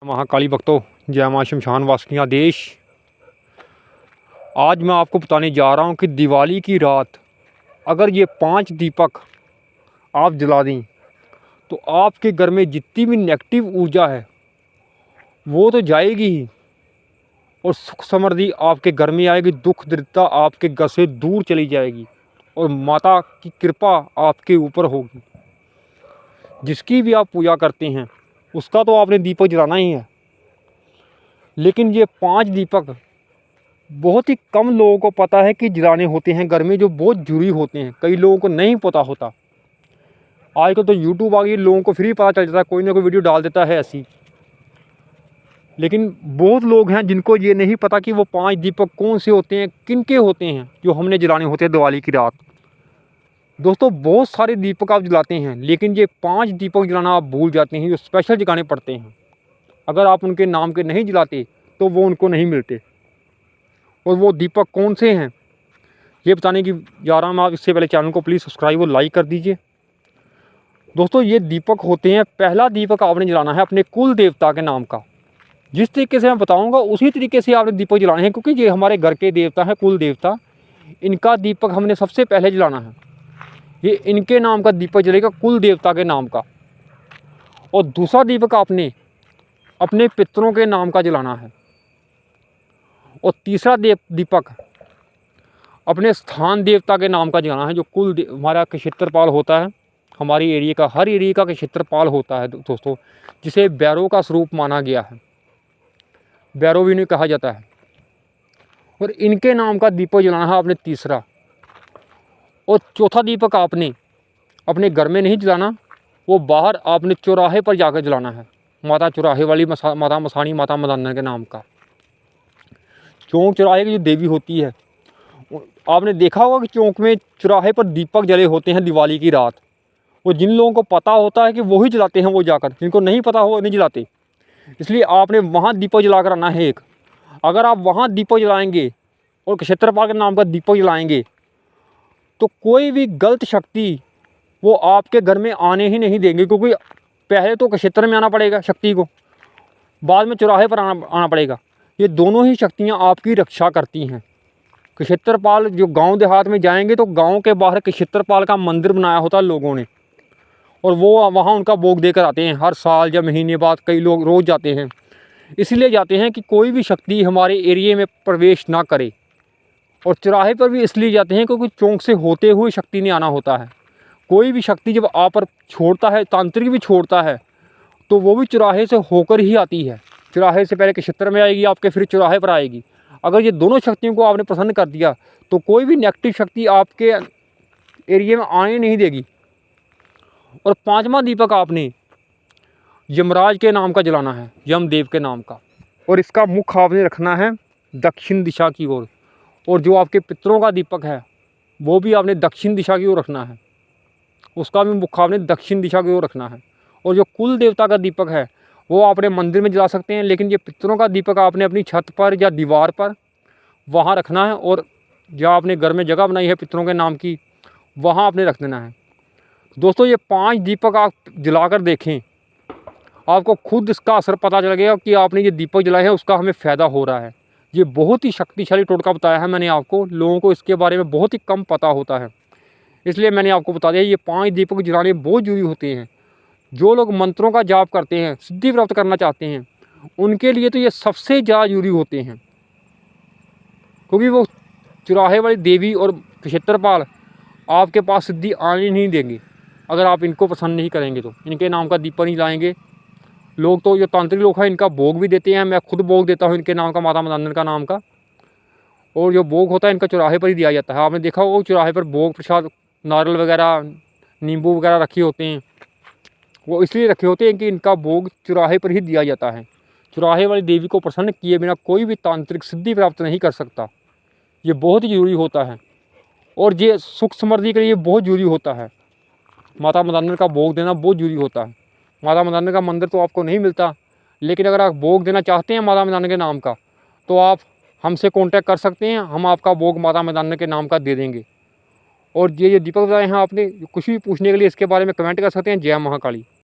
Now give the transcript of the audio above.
महाकाली भक्तों, जय मां शमशान वासिनी देश। आज मैं आपको बताने जा रहा हूं कि दिवाली की रात अगर ये 5 दीपक आप जला दें तो आपके घर में जितनी भी नेगेटिव ऊर्जा है वो तो जाएगी ही, और सुख समृद्धि आपके घर में आएगी। दुख दरिद्रता आपके घर से दूर चली जाएगी और माता की कृपा आपके ऊपर होगी। जिसकी भी आप पूजा करते हैं उसका तो आपने दीपक जलाना ही है, लेकिन ये 5 दीपक बहुत ही कम लोगों को पता है कि जलाने होते हैं घर में, जो बहुत जरूरी होते हैं। कई लोगों को नहीं पता होता। आजकल तो यूट्यूब आ गई, लोगों को फ्री पता चल जाता है, कोई ना कोई वीडियो डाल देता है ऐसी। लेकिन बहुत लोग हैं जिनको ये नहीं पता कि वो 5 दीपक कौन से होते हैं, किन के होते हैं जो हमने जलाने होते हैं दिवाली की रात। दोस्तों, बहुत सारे दीपक आप जलाते हैं, लेकिन ये 5 दीपक जलाना आप भूल जाते हैं, जो स्पेशल जगाने पड़ते हैं। अगर आप उनके नाम के नहीं जलाते तो वो उनको नहीं मिलते। और वो दीपक कौन से हैं ये बताने की जा रहा हूँ मैं। आप इससे पहले चैनल को प्लीज़ सब्सक्राइब और लाइक कर दीजिए। दोस्तों, ये दीपक होते हैं, पहला दीपक आपने जलाना है अपने कुल देवता के नाम का। जिस तरीके से मैं बताऊंगा उसी तरीके से आपने दीपक जलाने हैं, क्योंकि ये हमारे घर के देवता हैं, कुल देवता। इनका दीपक हमने सबसे पहले जलाना है। ये इनके नाम का दीपक जलेगा, कुल देवता के नाम का। और दूसरा दीपक आपने अपने पितरों के नाम का जलाना है। और तीसरा दीपक अपने स्थान देवता के नाम का जलाना है, जो हमारा क्षेत्रपाल होता है। हमारी एरिया का, हर एरिया का क्षेत्रपाल होता है दोस्तों, जिसे भैरव का स्वरूप माना गया है, भैरव भी नहीं कहा जाता है। और इनके नाम का दीपक जलाना है आपने तीसरा। और चौथा दीपक आपने अपने घर में नहीं जलाना, वो बाहर आपने चौराहे पर जाकर जलाना है, माता चौराहे वाली माता मसानी, माता मदाना के नाम का। चौक चौराहे की जो देवी होती है, आपने देखा होगा कि चौक में चौराहे पर दीपक जले होते हैं दिवाली की रात। वो जिन लोगों को पता होता है कि वो ही जलाते हैं वो जाकर, जिनको नहीं पता हो वो नहीं जलाते। इसलिए आपने वहाँ दीपक जलाकर आना है एक। अगर आप वहाँ दीपक जलाएंगे और क्षेत्रपाल के नाम का दीपक जलाएंगे तो कोई भी गलत शक्ति वो आपके घर में आने ही नहीं देंगे, क्योंकि पहले तो क्षेत्र में आना पड़ेगा शक्ति को, बाद में चौराहे पर आना पड़ेगा। ये दोनों ही शक्तियाँ आपकी रक्षा करती हैं। क्षेत्रपाल जो गांव देहात में जाएंगे तो गांव के बाहर क्षेत्रपाल का मंदिर बनाया होता है लोगों ने, और वो वहाँ उनका भोग देकर आते हैं हर साल या महीने बाद। कई लोग रोज़ जाते हैं, इसलिए जाते हैं कि कोई भी शक्ति हमारे एरिए में प्रवेश ना करे। और चौराहे पर भी इसलिए जाते हैं क्योंकि चौक से होते हुए शक्ति ने आना होता है। कोई भी शक्ति जब आप पर छोड़ता है, तांत्रिक भी छोड़ता है, तो वो भी चौराहे से होकर ही आती है। चौराहे से पहले क्षेत्र में आएगी आपके, फिर चौराहे पर आएगी। अगर ये दोनों शक्तियों को आपने प्रसन्न कर दिया तो कोई भी नेगेटिव शक्ति आपके एरिया में आने नहीं देगी। और 5वां दीपक आपने यमराज के नाम का जलाना है, यमदेव के नाम का। और इसका मुख आपने रखना है दक्षिण दिशा की ओर। और जो आपके पितरों का दीपक है वो भी आपने दक्षिण दिशा की ओर रखना है, उसका भी मुख आपने दक्षिण दिशा की ओर रखना है। और जो कुल देवता का दीपक है वो आपने मंदिर में जला सकते हैं, लेकिन ये पितरों का दीपक आपने अपनी छत पर या दीवार पर वहाँ रखना है। और जहाँ आपने घर में जगह बनाई है पितरों के नाम की, वहाँ आपने रख देना है। दोस्तों, ये 5 दीपक आप जलाकर देखें, आपको खुद इसका असर पता चल गया कि आपने ये दीपक जलाए हैं उसका हमें फ़ायदा हो रहा है। ये बहुत ही शक्तिशाली टोटका बताया है मैंने आपको। लोगों को इसके बारे में बहुत ही कम पता होता है, इसलिए मैंने आपको बता दिया। ये 5 दीपक जलाने बहुत जरूरी होते हैं। जो लोग मंत्रों का जाप करते हैं, सिद्धि प्राप्त करना चाहते हैं, उनके लिए तो ये सबसे ज़्यादा जरूरी होते हैं, क्योंकि वो चौराहे वाली देवी और क्षेत्रपाल आपके पास सिद्धि आने नहीं देंगे अगर आप इनको पसंद नहीं करेंगे। तो इनके नाम का दीपक नहीं लाएंगे लोग। तो जो तांत्रिक लोग हैं इनका भोग भी देते हैं, मैं खुद भोग देता हूँ इनके नाम का, माता मदानन का नाम का। और जो भोग होता है इनका चौराहे पर ही दिया जाता है। आपने देखा होगा चौराहे पर भोग प्रसाद, नारियल वगैरह, नींबू वगैरह रखे होते हैं। वो इसलिए रखे होते हैं कि इनका भोग चौराहे पर ही दिया जाता है। चौराहे वाली देवी को प्रसन्न किए बिना कोई भी तांत्रिक सिद्धि प्राप्त नहीं कर सकता। ये बहुत ही ज़रूरी होता है, और ये सुख समृद्धि के लिए बहुत ज़रूरी होता है। माता मदानन का भोग देना बहुत ज़रूरी होता है। माता मदानन का मंदिर तो आपको नहीं मिलता, लेकिन अगर आप भोग देना चाहते हैं माता मदानन के नाम का तो आप हमसे कांटेक्ट कर सकते हैं, हम आपका भोग माता मदानन के नाम का दे देंगे। और ये दीपक बताए हैं आपने, कुछ भी पूछने के लिए इसके बारे में कमेंट कर सकते हैं। जय महाकाली।